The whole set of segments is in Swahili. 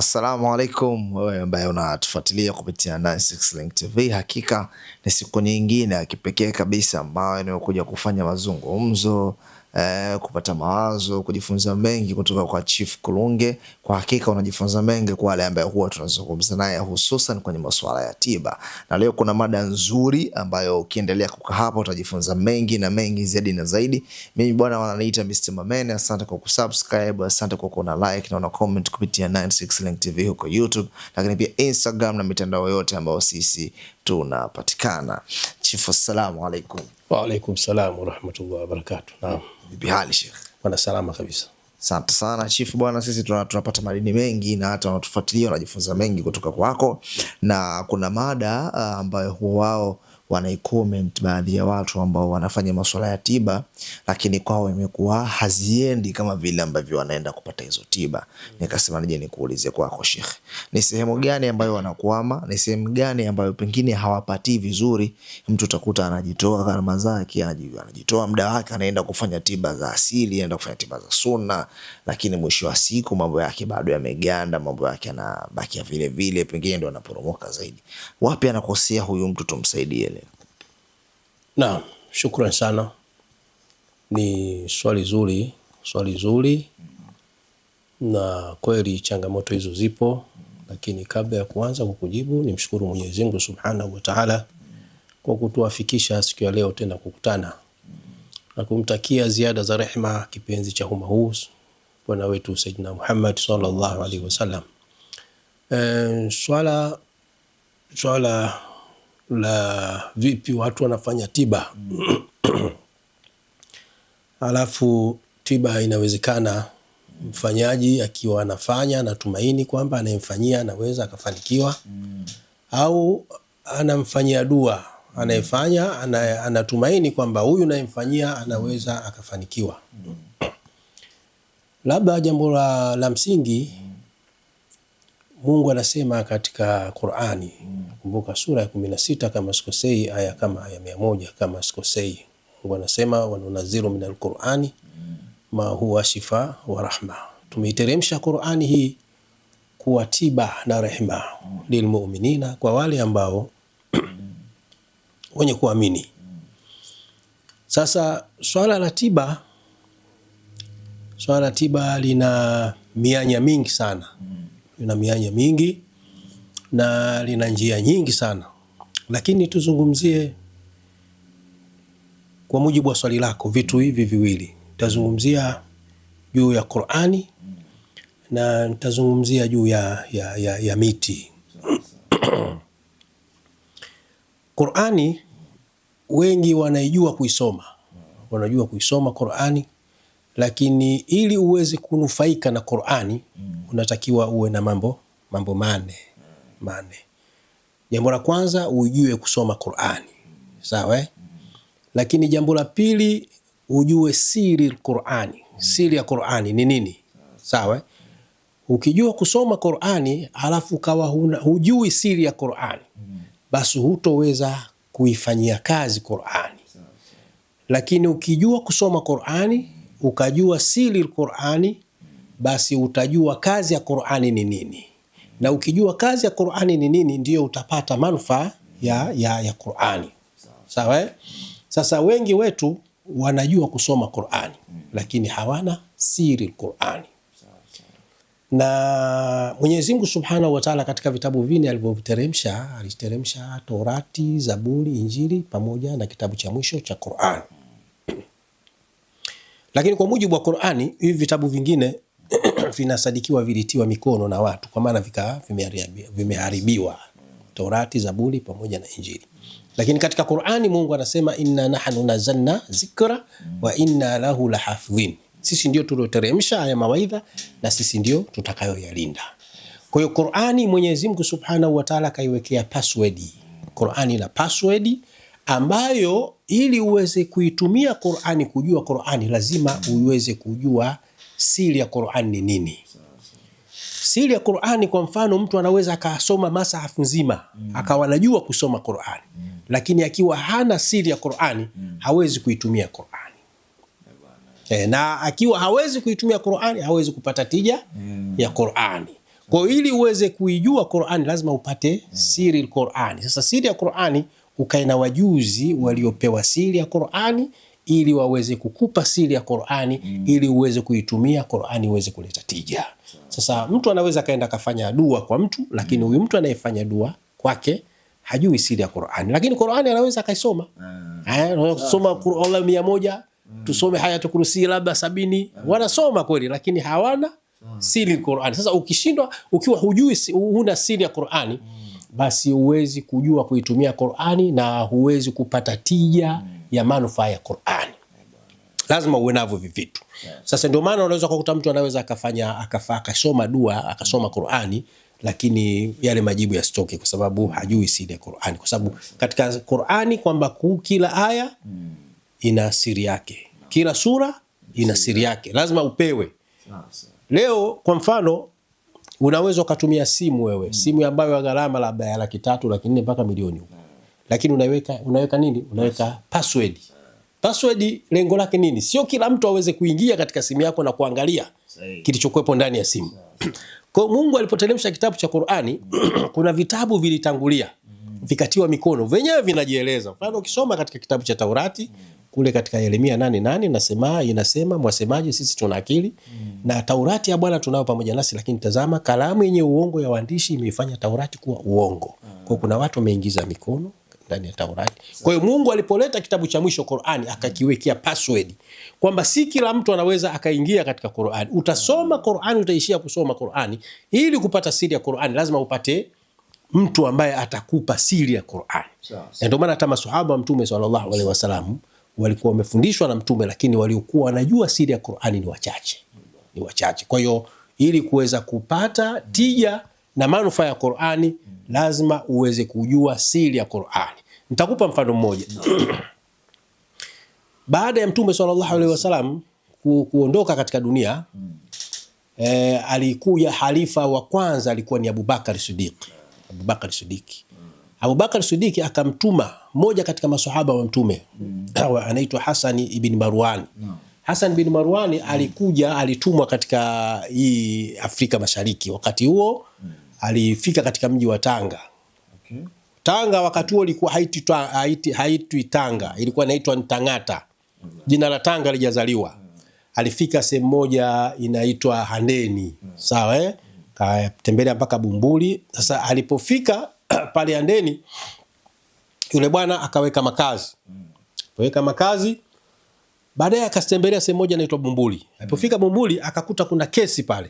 Assalamu alaikum, wewe ambaye unatufuatilia kupitia 96 Link TV. Hakika ni siku nyingine ya kipekee kabisa ambayo nimekuja kufanya mazungumzo, kupata mawazo, kujifunza mengi kutoka kwa Chief Kulunge. Kwa hakika unajifunza mengi kwa wale ambao huwa tunazungumza naye, hususan kwenye masuala ya tiba. Na leo kuna mada nzuri ambayo ukiendelea kukaa hapa utajifunza mengi na mengi zaidi na zaidi. Mimi bwana wananiita Mr. Mamene. Asante kwa kusubscribe, asante kwa kuona like na una comment kupitia 96 Link TV huko YouTube, lakini pia Instagram na mitandao yote ambayo sisi tunapatikana. Chief, assalamu alaikum. Wa alaikum salam wa rahmatullahi wa barakatuh. Naam. Vipi hali Sheikh? Bwana salama kabisa. Asante sana Chief bwana, sisi tunapata madini mengi na hata wanatufuatilia wanajifunza mengi kutoka kwako, na kuna mada ambayo huwa wao wanaicomment baadhi ya watu ambao wanafanya masuala ya tiba, lakini kwao imekuwa haziendi kama vile ambavyo wanaenda kupata hizo tiba. Nikasema nije nikuulize kwako Sheikh, ni sehemu gani ambayo wanakwama, ni sehemu gani ambayo pengine hawapati vizuri? Mtu utakuta anajitoa gharama zake, anajitoa muda wake, anaenda kufanya tiba za asili, anaenda kufanya tiba za sunna, lakini mwisho wa siku mambo yake bado yameganda, mambo yake yanabaki vile vile, pengine ndo anaporomoka zaidi. Wapi anakosea huyu mtu, tumsaidie leo? Naam, shukran sana. Ni swali zuri na kweli changamoto hizo zipo, lakini kabla ya kuanza kukujibu nimshukuru Mwenyezi Mungu Subhanahu wa Ta'ala kwa kutuafikisha siku ya leo tena kukutana na kumtakia ziada za rehema kipenzi cha umma huu bwana wetu Sayyidina Muhammad sallallahu alaihi wasallam. Swala la vipi watu wanafanya tiba alafu tiba inawezekana mfanyaji akiwa anafanya na tumaini kwamba anayemfanyia anaweza akafanikiwa, au anamfanyia dua anayefanya anatumaini kwamba huyu anayemfanyia anaweza akafanikiwa. Labda jambo la msingi, Mungu anasema katika Qur'ani, kumbuka sura ya 16 kama sikosei, aya kama aya 100 kama sikosei. Mungu anasema wanunaziru minal Qur'ani ma huwa shifa wa rahma. Tumeiteremsha Qur'ani hii kuwa tiba na rehema lilmu'minina, kwa wale ambao wenye kuamini. Sasa swala la tiba lina mianya mingi sana. Lina mianya mingi na lina njia nyingi sana, lakini tuzungumzie kwa mujibu wa swali lako vitu hivi viwili. Tazungumzia juu ya Qur'ani na tazungumzia juu ya miti. Qur'ani wengi wanajua kuisoma Qur'ani, lakini ili uweze kunufaika na Qur'ani unatakiwa uwe na mambo mane. Jambo la kwanza ujue kusoma Qur'ani, sawa? Lakini jambo la pili ujue siri Qur'ani. Siri ya Qur'ani ni nini? Sawa? Ukijua kusoma Qur'ani alafu kawa hujui siri ya Qur'ani, basi hutoweza kuifanyia kazi Qur'ani. Lakini ukijua kusoma Qur'ani ukajua siri Qur'ani, basi utajua kazi ya Qur'ani ni nini. Na ukijua kazi ya Qur'ani ni nini, ndio utapata manufaa ya Qur'ani. Sawa? Sasa wengi wetu wanajua kusoma Qur'ani, lakini hawana siri Qur'ani. Na Mwenyezi Mungu Subhanahu wa Ta'ala katika vitabu vinne aliteremsha Torati, Zaburi, Injili pamoja na kitabu cha mwisho cha Qur'an. Lakini kwa mujibu wa Qur'ani, hivi vitabu vingine vinasadikiwa vilitiwa mikono na watu, kwa maana vimeharibiwa, Torati, Zaburi pamoja na Injili. Lakini katika Qur'ani Mungu anasema inna nahnu nazzalna zikra wa inna lahu lahafidhin. Sisi ndio tulioteremsha haya mawaidha na sisi ndio tutakayoyalinda. Kwa hiyo Qur'ani Mwenyezi Mungu Subhanahu wa Ta'ala kaiwekea password. Qur'ani na password ambayo ili uweze kuitumia Qur'ani, kujua Qur'ani, lazima uweze kujua siri ya Qur'ani ni nini. Siri ya Qur'ani, kwa mfano, mtu anaweza akasoma masahafu nzima akawa anajua kusoma Qur'ani, lakini akiwa hana siri ya Qur'ani hawezi kuitumia Qur'ani. Na akiwa hawezi kuitumia Qur'ani hawezi kupata tija ya Qur'ani. Kwa hiyo ili uweze kuijua Qur'ani lazima upate siri al-Qur'ani. Sasa siri ya Qur'ani ukae na wajuzi waliopewa siri ya Qur'ani ili waweze kukupa siri ya Qur'ani ili uweze kuitumia Qur'ani uweze kuleta tija. Sasa mtu anaweza kaenda kafanya dua kwa mtu, lakini huyu mtu anayefanya dua kwake hajui siri ya Qur'ani, lakini Qur'ani anaweza kaisoma. Kusoma Qur'an 100, tusome Hayatul Kursi labda 70, wanasoma kweli lakini hawana siri ya Qur'ani. Sasa ukishindwa, ukiwa hujui, huna siri ya Qur'ani, basi huwezi kujua kuitumia Qur'ani na huwezi kupata tija ya manufaa ya Qur'ani. Lazima uwe navyo vitu. Sasa ndio maana unaweza kukuta mtu anaweza akasoma dua, akasoma Qur'ani, lakini yale majibu yasitoke kwa sababu hajui siri ya Qur'ani. Kwa sababu katika Qur'ani kwamba kila aya ina siri yake. Kila sura ina siri yake. Lazima upewe. Leo kwa mfano unaweza ukatumia simu wewe, simu ambayo gharama labda ya 300,000, 400,000 mpaka milioni. Lakini unaweka nini? Unaweka password. Password lengo lake nini? Sio kila mtu aweze kuingia katika simu yako na kuangalia kilichokuwepo ndani ya simu. Kwa Mungu alipoteremsha kitabu cha Qur'ani, kuna vitabu vilitangulia, vikatiwa mikono, wenyewe vinajieleza. Mfano ukisoma katika kitabu cha Taurati, kule katika Yeremia 8:8 inasema mwasemaje sisi tuna akili na Taurati ya Bwana tunayo pamoja nasi, lakini tazama kalamu yenye uongo ya waandishi imeifanya Taurati kuwa uongo. Kwa kuna watu wameingiza mikono ndani ya Taurati. Kwa hiyo Mungu alipoleta kitabu cha mwisho Qur'ani akakiwekea password kwamba si kila mtu anaweza akaingia katika Qur'ani. Utasoma Qur'ani, utaishia kusoma Qur'ani, ili kupata siri ya Qur'ani lazima upate mtu ambaye atakupa siri ya Qur'ani. Ndio maana hata maswahaba wa Mtume sallallahu alaihi wasallam walikuwa wamefundishwa na Mtume, lakini waliokuwa wanajua siri ya Qur'ani ni wachache. Kwa hiyo ili kuweza kupata tija na manufaa ya Qur'ani lazima uweze kujua siri ya Qur'ani. Nitakupa mfano mmoja. Baada ya Mtume sallallahu alaihi wasallam kuondoka katika dunia, alikuja halifa wa kwanza alikuwa ni Abubakar Siddiq. Abubakar Siddiq akamtuma moja katika maswahaba wa Mtume, anaitwa Hassan ibn Marwan. Hassan ibn Marwan alitumwa katika hii Afrika Mashariki. Wakati huo alifika katika mji wa Tanga. Tanga wakati huo ilikuwa haitwi Tanga, ilikuwa inaitwa Ntangata. Jina la Tanga lijazaliwa. Alifika sehemu moja inaitwa Handeni. Sawa katembelea mpaka Bumbuli. Sasa alipofika pale Handeni, yule bwana akaweka makazi. Baadaye akatembelea sehemu moja inaitwa Bumbuli. Alipofika Bumbuli akakuta kuna kesi pale.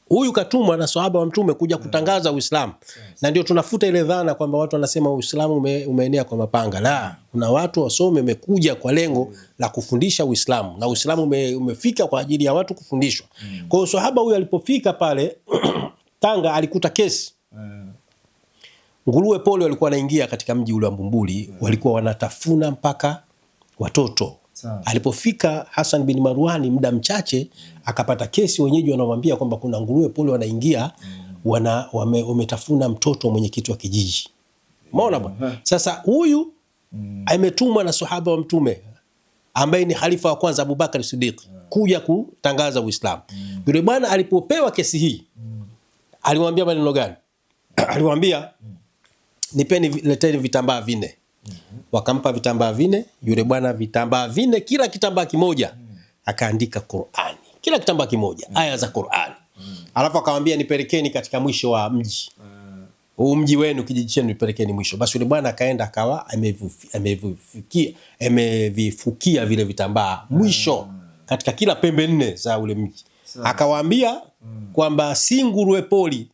Huyu katumwa na sahaba wa Mtume kuja kutangaza Uislamu. Na ndio tunafuta ile dhana kwamba watu wanasema Uislamu umeenea kwa mapanga. La, kuna watu wasome wamekuja kwa lengo la kufundisha Uislamu, na Uislamu umefika kwa ajili ya watu kufundishwa. Kwa hiyo sahaba huyu alipofika pale Tanga alikuta kesi. Nguruwe pole walikuwa wanaingia katika mji ule wa Bumbuli, walikuwa wanatafuna mpaka watoto. Alipofika Hassan bin Marwani muda mchache akapata kesi, wenyeji wanamwambia kwamba kuna nguruwe pole wanaingia wametafuna mtoto mwenyekiti wa kijiji. Umeona bwana? Sasa huyu ametumwa na sahaba wa Mtume ambaye ni khalifa wa kwanza Abubakar Siddiq kuja kutangaza Uislamu. Yule bwana alipopewa kesi hii alimwambia maneno gani? Alimwambia leteni vitambaa 4. Wakampa vitambaa 4, yule bwana vitambaa 4, kila kitambaa kimoja akaandika Qur'ani. Kila kitambaa kimoja aya za Qur'ani. Alafu akamwambia nipelekeni katika mwisho wa mji. Huu mji wenu, kijiji chenu, nipelekeni mwisho. Basi yule bwana akaenda akawa amevifukia vile vitambaa mwisho katika kila pembe 4 za ule mji. Akawaambia kwamba si nguruwe poli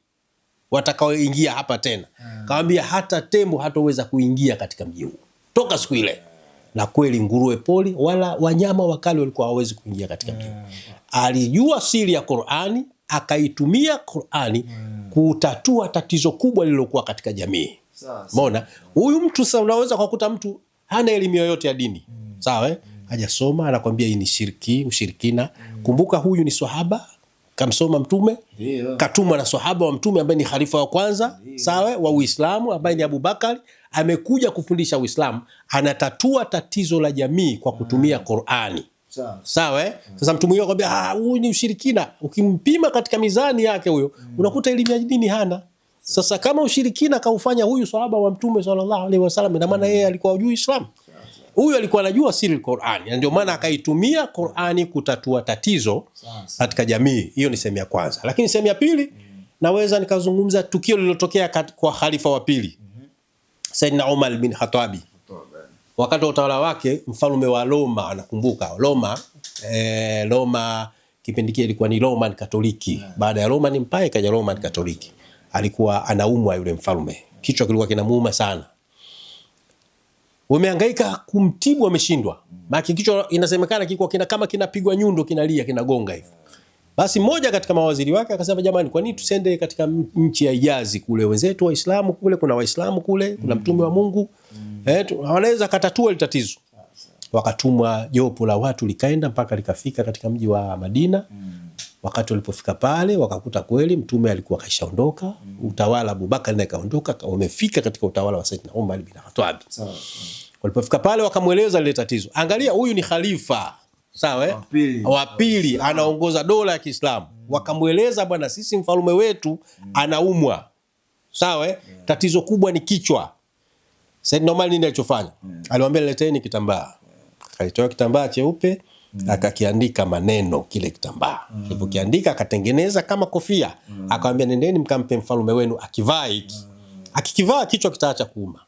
watakaoingia hapa tena. Kawaambia hata tembo hataweza kuingia katika mji huu toka siku ile. Na kweli nguruwe poli wala wanyama wakali walikuwa hawezi kuingia katika mji huu. Alijua siri ya Qur'ani, akaitumia Qur'ani kutatua tatizo kubwa lililokuwa katika jamii. Umeona? Huyu mtu sasa unaweza kukuta mtu hana elimu yoyote ya dini. Sawa hajasoma, anakuambia hii ni ushirikina. Kumbuka huyu ni sahaba, kamsoma Mtume, katumwa na sahaba wa Mtume ambaye ni khalifa wa kwanza, sawa, wa Uislamu ambaye ni Abubakar, amekuja kufundisha Uislamu, anatatua tatizo la jamii kwa kutumia Qur'ani. Sawa. Sasa mtu mwingine akwambia huyu ni ushirikina, ukimpima katika mizani yake huyo unakuta elimu ya dini hana. Sasa kama ushirikina kaufanya huyu sahaba wa Mtume sallallahu alaihi wasallam, ina maana yeye alikuwa hajui Islam. Huyu alikuwa anajua siri Qur'ani, na ndio maana akaitumia Qur'ani kutatua tatizo katika jamii. Hiyo ni sehemu ya kwanza. Lakini sehemu ya pili naweza nikazungumza tukio lililotokea kwa khalifa wa pili, Saidina Umar bin Khattab. Wakati wa utawala wake, mfalme wa Roma, anakumbuka Roma kipindi kile ilikuwa ni Roman Katoliki. Baada ya Roman Empire ikaja Roman Katoliki. Alikuwa anaumwa yule mfalme. Kichwa kilikuwa kinamuuma sana. Wamehangaika kumtibu, ameshindwa. Maana kichwa inasemekana kilikuwa kama kinapigwa nyundo, kinalia, kinagonga hivi. Basi mmoja katika mawaziri wake akasema, jamani, kwa nini tusende katika nchi ya Hijazi kule, wenzetu Waislamu kule, kuna Waislamu kule, kuna mtume wa Mungu. Wanaweza katatua ile tatizo. Wakatumwa jopo la watu likaenda mpaka likafika katika mji wa Madina. Wakati walipofika pale wakakuta kweli mtume alikuwa kaishaondoka, utawala Abubakar naye kaondoka, wamefika katika utawala wa Saidina Umar bin Khattab. Walipofika pale wakamweleza lile tatizo. Angalia, huyu ni khalifa, sawa, wa pili anaongoza dola ya Kiislamu. Wakamweleza, bwana, sisi mfalme wetu anaumwa, sawa, tatizo kubwa ni kichwa. Saidina Umar nini alichofanya? Aliwaambia, leteni kitambaa. Alitoa kitambaa cheupe, akakiandika maneno kile kitambaa. Alipokiandika akatengeneza kama kofia. Akamwambia, nendeni mkampe mfalme wenu akivaa hiki. Akikivaa kichwa kitaacha kuuma.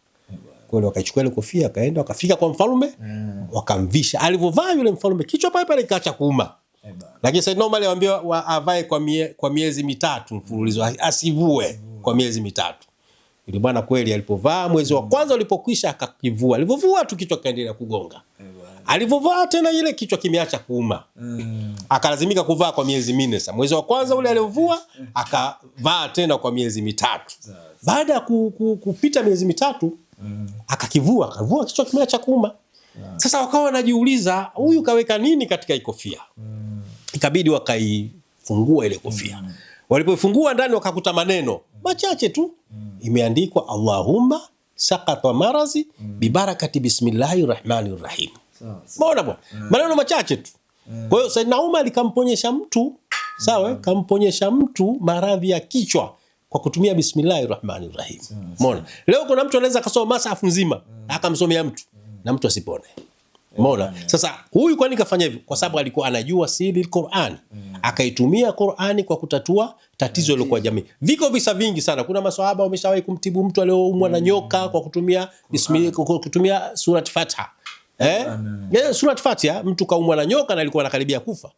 Kwa hiyo wakaichukua ile kofia, akaenda wakafika kwa mfalme, wakamvisha. Alivovaa yule mfalme kichwa pale pale kikaacha kuuma. Lakini Saidina Umar aliwaambia avae kwa miezi 3 mfululizo, asivue kwa miezi 3. Yule bwana kweli alipovaa mwezi wa kwanza ulipokwisha akakivua. Alivovua tu kichwa kaendelea kugonga. Alivovaa tena ile kichwa kimeacha kuuma. Akalazimika kuvaa kwa miezi 4. Sasa mwezi wa kwanza ule alivovua akavaa tena kwa miezi 3. Baada ya kupita miezi 3 akavua kichwa kimeacha kuuma. Sasa wakawa wanajiuliza, huyu kaweka nini katika kofia? Ikabidi wakaifungua ile kofia. Walipoifungua ndani wakakuta maneno machache tu. Imeandikwa, Allahumma saqata marazi bibarakati bismillahir rahmanir rahim. Mbona bwana? Maneno machache tu. Kwa hiyo Saidina Umar alikamponyesha mtu, sawa, kamponyesha mtu maradhi ya kichwa kwa kutumia bismillahir rahmanir rahim. Mbona? Leo kuna mtu anaweza kasoma masafu nzima akamsomea mtu na mtu asipone. Mbona? Sasa huyu kwa nini kafanya hivyo? Kwa sababu alikuwa anajua siri Qur'an. Akaitumia Qur'ani kwa kutatua tatizo lilo kwa jamii. Viko visa vingi sana. Kuna maswahaba wameshawahi kumtibu mtu aliyeumwa na nyoka kwa kutumia surat Fatiha. Surat Fatiha, mtu kaumwa na nyoka na alikuwa anakaribia kufa.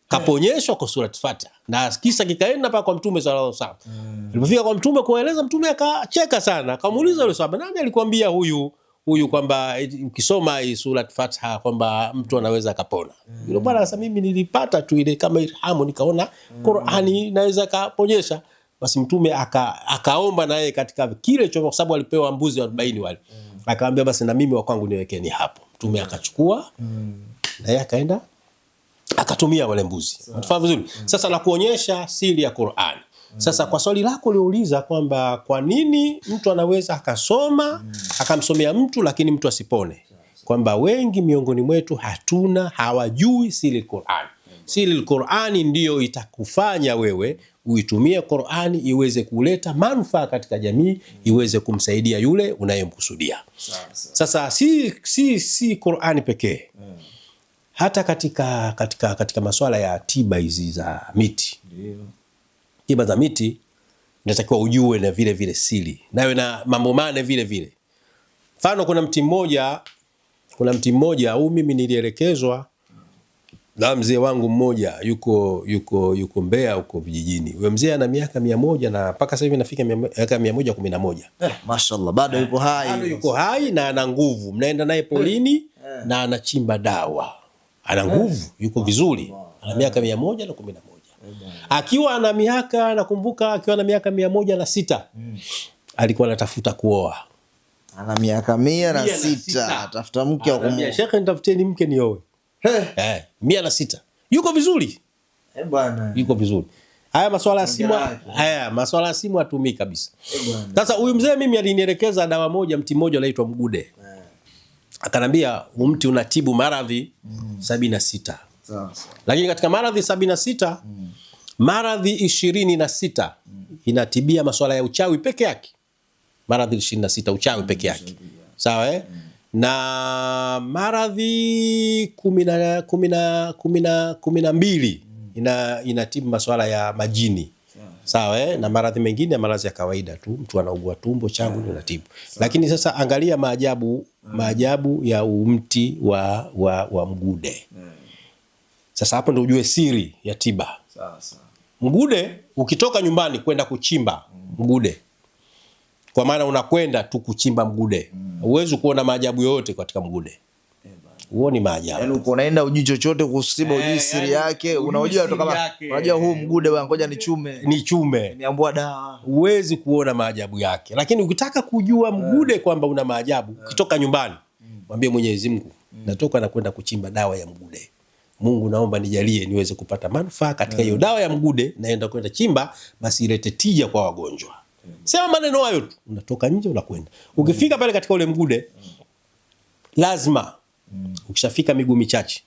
Kaponyeshwa kwa surat Fatiha. Na kisa kikaenda mpaka kwa Mtume sallallahu alaihi wasallam. Alipofika kwa Mtume kueleza, Mtume akacheka sana. Akamuuliza yule sahaba, nani alikwambia huyu kwamba ukisoma hii surat Fatiha kwamba mtu anaweza akapona? Yule bwana akasema, mimi nilipata tu ile kama ilhamu, nikaona Qur'ani inaweza kaponyesha. Basi Mtume akaomba na yeye katika kile kwa sababu alipewa mbuzi 40 wale. Akamwambia, basi na mimi wa kwangu niwekeni hapo. Mtume akachukua na yeye akaenda akatumia wale mbuzi. Unafahamu vizuri? Sasa na kuonyesha siri ya Qur'ani. Sasa kwa swali lako uliouliza kwamba kwa nini mtu anaweza akasoma akamsomea mtu lakini mtu asipone, kwamba wengi miongoni mwetu hawajui siri Qur'an. Siri Qur'an ndiyo itakufanya wewe uitumie Qur'an iweze kuleta manufaa katika jamii, iweze kumsaidia yule unayemkusudia. Sasa si Qur'an pekee. Hata katika masuala ya tiba hizi za miti. Tiba za miti inatakiwa ujue na vile siri. Nawe na mambo mane vile. Mfano kuna mti mmoja au mimi nilielekezwa na mzee wangu mmoja yuko Mbeya huko vijijini. Huyo mzee ana miaka 100 na mpaka sasa hivi inafika miaka 111. Mashaallah, bado yupo hai. Bado yuko hai na ana nguvu. Mnaenda naye polini na anachimba dawa. Ana nguvu, yuko vizuri. Ana miaka 111. Akiwa na miaka, nakumbuka akiwa na miaka 106 alikuwa anatafuta kuoa. Ana miaka 106 atafuta mke wa kumwoa. Shekhe, nitafuteni mke nioe. 106. Yuko vizuri. Bwana. Yuko vizuri. Haya masuala ya simu hatumii kabisa. Sasa huyu mzee mimi alinielekeza dawa moja, mti mmoja unaitwa mgude. Akanambia mti unatibu maradhi 76. Lakini katika maradhi 76 maradhi 26 inatibia masuala ya uchawi peke yake. Maradhi 26 uchawi peke yake. Sawa na maradhi 12 inatibu masuala ya majini. Sawa na maradhi mengine ya maradhi ya kawaida tu, mtu anaugua tumbo, changu inatibu. Lakini sasa angalia maajabu ya mti wa mgude. Sasa hapo ndio ujue siri ya tiba. Mgude ukitoka nyumbani kwenda kuchimba mgude, kwa maana unakwenda tu kuchimba mgude, huwezi kuona maajabu yoyote katika mgude. Huoni maajabu. Yaani uko unaenda uji chochote kusiba uji siri yake, unajua tu kama unajua huu mgude bwana, ngoja nichume. Niambua dawa. Huwezi kuona maajabu yake. Lakini ukitaka kujua mgude kwamba una maajabu, ukitoka nyumbani, mwambie Mwenyezi Mungu, natoka na kwenda kuchimba dawa ya mgude. Mungu, naomba nijalie niweze kupata manufaa katika hiyo dawa ya mgude, naenda kwenda chimba, basi ilete tija kwa wagonjwa. Sema maneno hayo tu, unatoka nje unakwenda. Ukifika pale katika ule mgude, lazima ukishafika miguu michache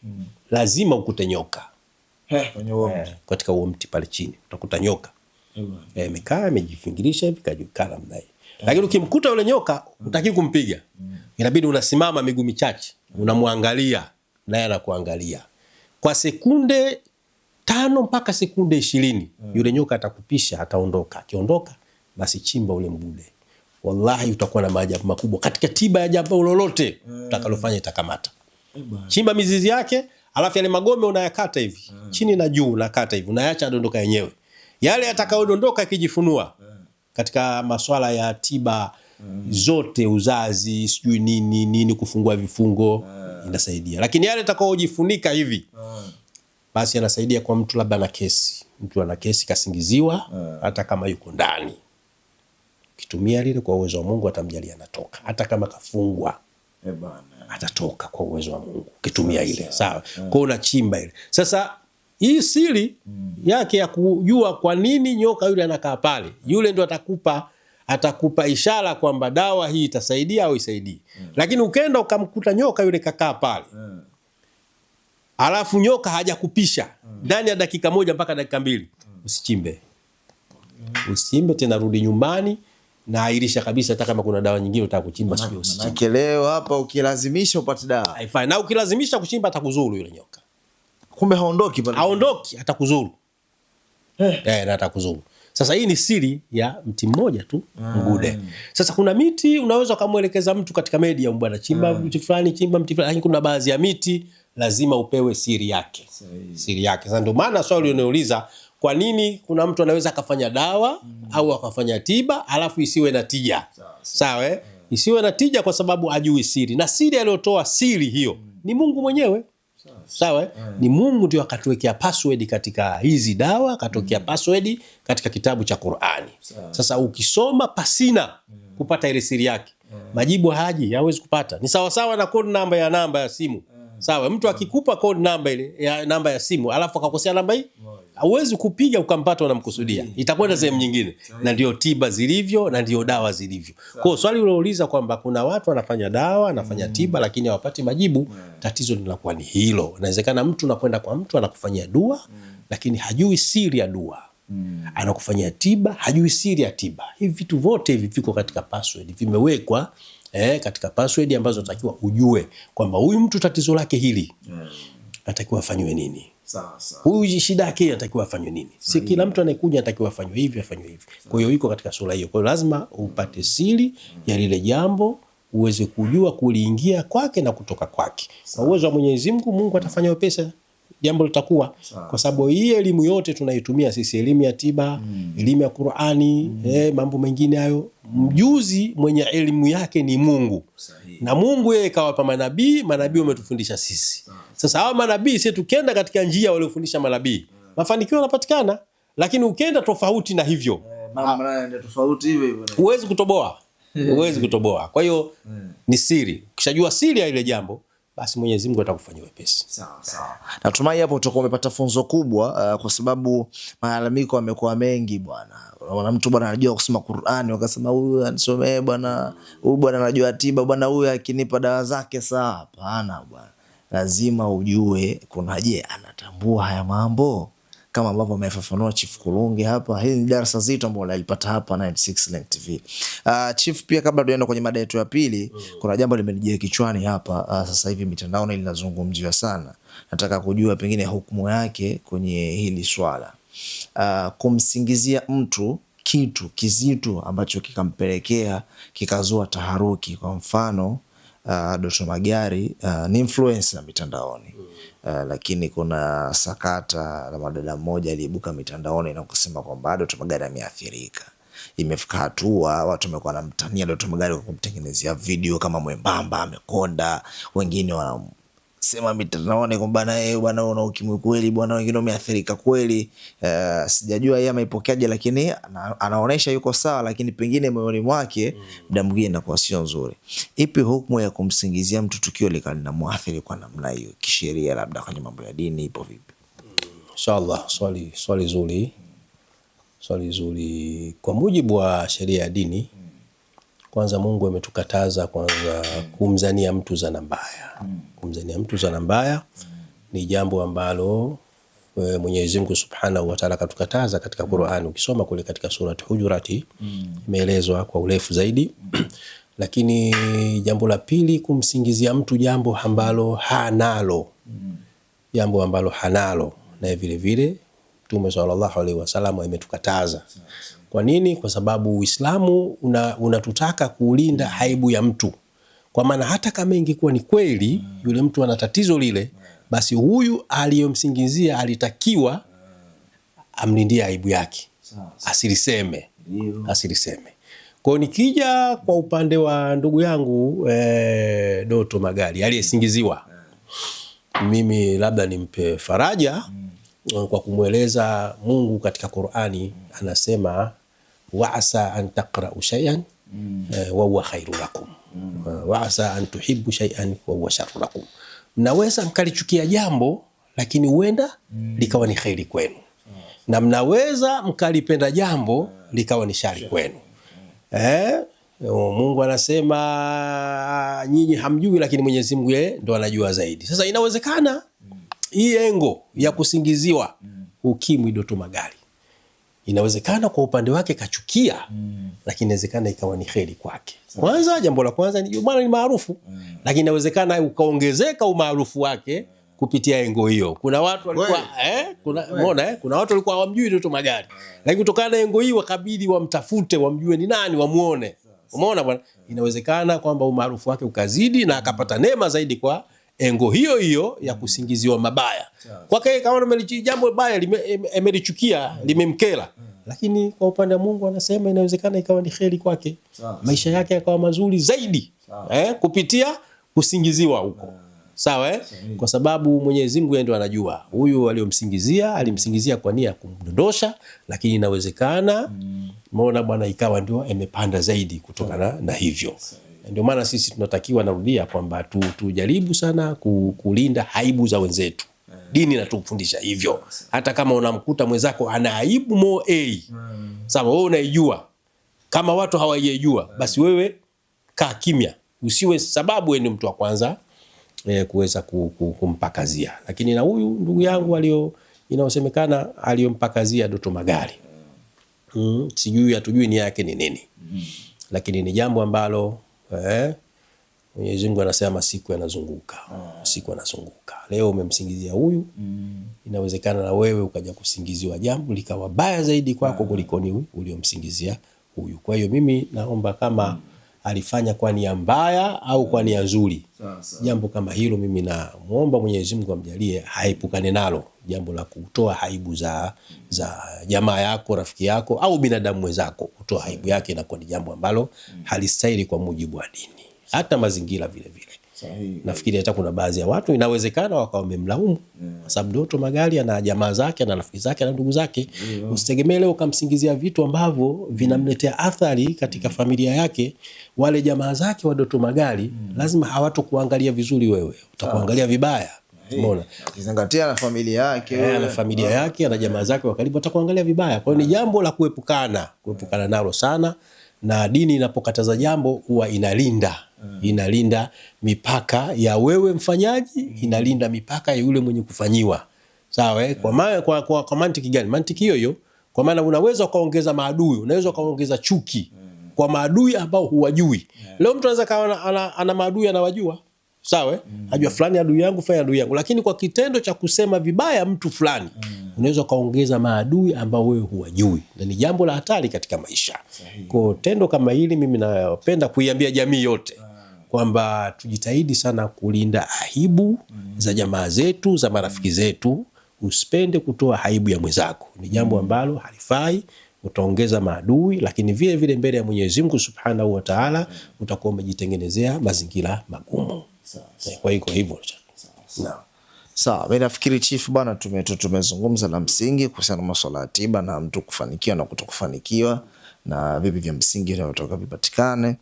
lazima ukute nyoka. Katika huo mti pale chini utakuta nyoka. Imekaa imejifingirisha hivi kajukaa namna hii. Lakini ukimkuta yule nyoka utaki kumpiga. Inabidi unasimama miguu michache, unamwangalia naye anakuangalia. Kwa sekunde 5 mpaka sekunde 20 yule nyoka atakupisha, ataondoka. Akiondoka basi chimba ule mgude. Wallahi utakuwa na maajabu makubwa katika tiba ya jambo lolote utakalofanya itakamata. Chimba mizizi yake, alafu yale magome unayakata hivi chini na juu, unakata hivi, unaacha adondoka yenyewe. Yale yatakayodondoka kijifunua katika masuala ya tiba zote, uzazi, sijui nini, kufungua vifungo, inasaidia. Lakini yale yatakayojifunika hivi, basi yanasaidia kwa mtu labda na kesi. Mtu ana kesi kasingiziwa, hata kama yuko ndani, kitumia lile kwa uwezo wa Mungu atamjalia anatoka. Hata kama kafungwa, atatoka kwa uwezo wa Mungu kitumia ile. Sawa. Kwa unachimba ile. Sasa hii siri yake ya kujua kwa nini nyoka yule anakaa pale, yule ndo atakupa ishara kwamba dawa hii itasaidia au isaidii. Lakini ukenda ukamkuta nyoka yule kakaa pale, alafu nyoka hajakupisha ndani ya dakika 1 mpaka dakika 2, usichimbe. Usichimbe tena, rudi nyumbani na airisha kabisa. Hata kama kuna dawa nyingine utaka kuchimba, sio usichimbe. Leo hapa ukilazimisha upate dawa haifai, na ukilazimisha kuchimba atakuzuru yule nyoka. Kumbe haondoki pale. Haondoki, atakuzuru. Na atakuzuru. Sasa hii ni siri ya mti mmoja tu, mgude. Sasa kuna miti unaweza kumuelekeza mtu katika media, bwana chimba mti fulani, chimba mti fulani, lakini kuna baadhi ya miti lazima upewe siri yake. Siri yake. Sasa ndio maana swali unauliza, kwa nini kuna mtu anaweza akafanya dawa au akafanya tiba alafu isiwe na tija? Sawa isiwe na tija kwa sababu hajui siri. Na siri aliyotoa siri hiyo ni Mungu mwenyewe. Sawa ni Mungu ndio akatuwekea password katika hizi dawa, akatokea password katika kitabu cha Qur'ani. Sasa ukisoma pasina kupata ile siri yake, majibu haji, hawezi kupata. Ni sawa sawa na code number ya simu. Sawa, mtu akikupa code number ile ya namba ya simu alafu akakosea namba hii, hauwezi kupiga ukampata unamkusudia. Itakwenda sehemu nyingine. Na ndio tiba zilivyo na ndio dawa zilivyo. Kwa swali ulouliza kwamba kuna watu wanafanya dawa, wanafanya tiba lakini hawapati majibu, tatizo linakuwa ni hilo. Inawezekana mtu anakwenda kwa mtu anakufanyia dua lakini hajui siri ya dua. Anakufanyia tiba, hajui siri ya tiba. Hivi vitu vyote hivi viko katika password, vimewekwa katika password ambazo unatakiwa ujue kwamba huyu mtu tatizo lake hili anatakiwa afanywe nini. Huyu shida yake anatakiwa afanywe nini. Si kila mtu anayekuja anatakiwa afanywe hivi, afanywe hivi. Kwa hiyo iko katika sura hiyo. Kwa hiyo lazima upate siri ya lile jambo, uweze kujua kuliingia kwake na kutoka kwake. Kwa uwezo wa Mwenyezi Mungu, Mungu atafanya wepesi jambo litakuwa. Kwa sababu hii elimu yote tunaitumia sisi, elimu ya tiba, elimu ya Qur'ani, mambo mengine hayo, mjuzi mwenye elimu yake ni Mungu. Na Mungu yeye kawapa manabii wametufundisha sisi. Sasa hawa manabii sisi tukienda katika njia waliofundisha manabii, mafanikio yanapatikana. Lakini ukienda tofauti na hivyo, mambo yanaenda tofauti hivyo, huwezi kutoboa. Huwezi kutoboa. Kwa hiyo ni siri. Ukishajua siri ya ile jambo, basi Mwenyezi Mungu atakufanyia wepesi. Sawa. Natumai hapo utakuwa umepata funzo kubwa, kwa sababu malalamiko yamekuwa mengi bwana. Unaona mtu bwana anajua kusoma Qur'ani, wakasema huyu anisomee bwana, huyu bwana anajua tiba bwana, huyu akinipa dawa zake sawa. Hapana bwana, lazima ujue anatambua haya mambo kama ambavyo amefafanua Chief Kulungi hapa. Hili ni darasa zito ambalo alipata hapa 96 Link TV. Chief, pia kabla tuende kwenye mada yetu ya pili, kuna jambo limenijia kichwani hapa. Sasa hivi mitandaoni linazungumziwa sana. Nataka kujua pengine hukumu yake kwenye hili swala. Kumsingizia mtu kitu kizito ambacho kikampelekea kikazua taharuki. Kwa mfano, Doto Magari ni influencer mitandaoni. Lakini kuna sakata la madada mmoja aliibuka mitandaoni na kusema kwamba Doto Magari ameathirika. Imefika hatua watu wamekuwa wanamtania Doto Magari kwa kumtengenezea video kama mwembamba amekonda. Wengine wanasema mitandaoni kwamba na yeye bwana una ukimwi kweli bwana, wengine wameathirika kweli. Sijajua yeye ameipokeaje, lakini anaonesha yuko sawa, lakini pengine moyoni mwake muda mwingine inakuwa sio nzuri. Ipi hukumu ya kumsingizia mtu tukio linamwathiri kwa namna hiyo kisheria, labda kwenye mambo ya dini ipo vipi? Inshallah, swali zuri. Kwa mujibu wa sheria ya dini, kwanza Mungu ametukataza kwanza kumzania mtu zana mbaya. Kumzania mtu zana mbaya ni jambo ambalo Mwenyezi Mungu Subhanahu wa Ta'ala katukataza katika Qur'an. Ukisoma kule katika surati Hujurati imeelezwa kwa urefu zaidi. Lakini jambo la pili, kumsingizia mtu jambo ambalo hanalo. Jambo ambalo hanalo na vile vile Mtume sallallahu alaihi wasallam ametukataza. Kwa nini? Kwa sababu Uislamu unatutaka kuulinda haibu ya mtu. Kwa maana hata kama ingekuwa ni kweli yule mtu ana tatizo lile, basi huyu aliyomsingizia alitakiwa amlindie aibu yake. Asiliseme. Kwa nikija kwa upande wa ndugu yangu Doto Magari aliyesingiziwa, mimi labda nimpe faraja kwa kumweleza Mungu katika Qur'ani anasema wa'asa an taqra'u shay'an wa huwa khairu lakum wa'asa an tuhibbu shay'an wa huwa sharru lakum. Mnaweza mkalichukia jambo lakini huenda likawa ni khairi kwenu, na mnaweza mkalipenda jambo likawa ni shari kwenu. Mungu anasema nyinyi hamjui, lakini Mwenyezi Mungu yeye ndo anajua zaidi. Sasa inawezekana hii engo ya kusingiziwa ukimwi Doto Magari, inawezekana kwa upande wake kachukia, lakini inawezekana ikawa ni kheri kwake. Kwanza, jambo la kwanza ni bwana ni maarufu, lakini inawezekana ukaongezeka umaarufu wake kupitia engo hiyo. Kuna watu walikuwa kuna watu walikuwa hawamjui Doto Magari, lakini kutokana na engo hii wakabidi wamtafute, wamjue ni nani, wamuone. Umeona bwana, inawezekana kwamba umaarufu wake ukazidi na akapata neema zaidi kwa engo hiyo ya kusingiziwa mabaya. Kwake kama jambo baya limelichukia, limemkera, lakini kwa upande wa Mungu anasema inawezekana ikawa ni kheri kwake. Maisha yake yakawa mazuri zaidi kupitia kusingiziwa huko. Sawa Kwa sababu Mwenyezi Mungu ndio anajua huyu aliyomsingizia alimsingizia kwa nia ya kumdondosha, lakini inawezekana umeona bwana ikawa ndio imepanda zaidi kutokana na hivyo. Ndio maana sisi tunatakiwa, narudia kwamba tujaribu sana kulinda aibu za wenzetu. Dini inatufundisha hivyo. Hata kama unamkuta mwenzako ana aibu sawa, wewe unaijua, kama watu hawaijua, basi wewe kaa kimya, usiwe sababu wewe ni mtu wa kwanza kuweza kumpakazia. Lakini na huyu ndugu yangu inaosemekana aliyompakazia Doto Magari, hatujui nia yake ni nini, lakini ni jambo ambalo Mwenyezi Mungu anasema siku yanazunguka. Leo umemsingizia huyu, inawezekana na wewe ukaja kusingiziwa jambo likawa baya zaidi kwako kuliko ni uliomsingizia huyu. Kwa hiyo mimi naomba kama alifanya kwa nia mbaya au kwa nia nzuri, jambo kama hilo mimi namuomba Mwenyezi Mungu amjalie haepukane nalo, jambo la kutoa aibu za jamaa yako, rafiki yako au binadamu mwenzako. Kutoa aibu yake inakuwa ni jambo ambalo halistahili kwa mujibu wa dini, hata mazingira vile vile. Nafikiri hata kuna baadhi ya watu inawezekana wakawa wamemlaumu kwa sababu Doto Magali ana jamaa zake na rafiki zake na ndugu zake. Usitegemee leo ukamsingizia vitu ambavyo vinamletea athari katika familia yake. Wale jamaa zake wa Doto Magali lazima hawatokuangalia vizuri wewe, utakuangalia vibaya. Umeona? Ukizingatia na familia yake, na familia yake na jamaa zake wa karibu atakuangalia vibaya. Kwa hiyo ni jambo la kuepukana nalo sana, na dini inapokataza jambo huwa inalinda mipaka ya wewe mfanyaji, inalinda mipaka ya yule mwenye kufanyiwa. Sawa? Kwa mantiki gani? Mantiki hiyo kwa maana unaweza ukaongeza maadui, unaweza ukaongeza chuki kwa maadui ambao huwajui. Leo mtu anaweza kawa ana maadui anawajua. Sawa? Ajua fulani adui yangu, fulani adui yangu, lakini kwa kitendo cha kusema vibaya mtu fulani unaweza kaongeza maadui ambao wewe huwajui, na ni jambo la hatari katika maisha. Kwa tendo kama hili mimi napenda kuiambia jamii yote kwamba tujitahidi sana kulinda aibu za jamaa zetu, za marafiki zetu. Usipende kutoa aibu ya mwenzako, ni jambo ambalo halifai, utaongeza maadui, lakini vile vile mbele ya Mwenyezi Mungu Subhanahu wa Ta'ala utakuwa umejitengenezea mazingira magumu. Kwa hivyo sawa, mimi nafikiri Chief bwana, tumezungumza la msingi kuhusiana na masuala ya tiba na mtu kufanikiwa na kutokufanikiwa na vipi vya msingi vinavyotoka vipatikane.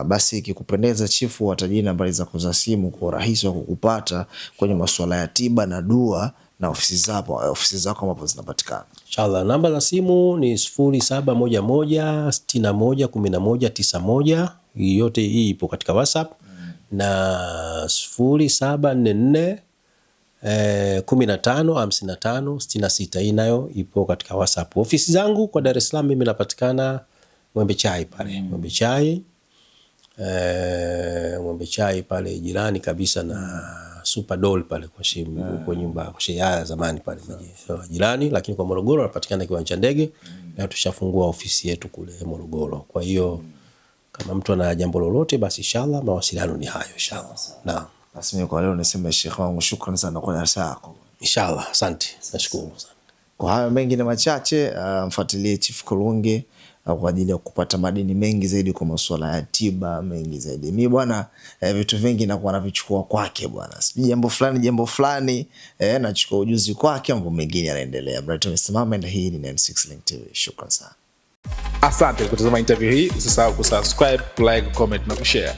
Basi ikikupendeza Chief, watajie nambari zako za simu kwa urahisi wa kukupata kwenye masuala ya tiba na dua na ofisi zako ambapo zinapatikana. Inshallah, namba za simu ni 0711611191. Yote hii ipo katika WhatsApp, na 0744 155566. Hii nayo ipo katika WhatsApp. Ofisi zangu kwa Dar es Salaam mimi napatikana Mwembe Chai pale. Mwembe Chai pale jirani kabisa na Super Doll pale kwa nyumba kwa Shea zamani pale jirani, lakini kwa Morogoro napatikana Kiwanja Ndege, na tushafungua ofisi yetu kule Morogoro. Kwa hiyo kama mtu ana jambo lolote basi inshallah mawasiliano ni hayo inshallah. Naam. Basi mimi kwa leo niseme Sheikh wangu, shukrani sana kwa darasa yako. Inshallah, asante. Nashukuru sana. Kwa hayo mengi na machache, mfuatilie Chief Kulunge kwa ajili ya kupata madini mengi zaidi kwa masuala ya tiba mengi zaidi. Mimi bwana, vitu vingi nakuwa navichukua kwake bwana. Sijui jambo fulani nachukua ujuzi kwake, mambo mengine yanaendelea. Brighton Msimama, na hii ni 96 Link TV. Shukrani sana. Asante kutazama interview hii. Usisahau kusubscribe, like, comment na kushare.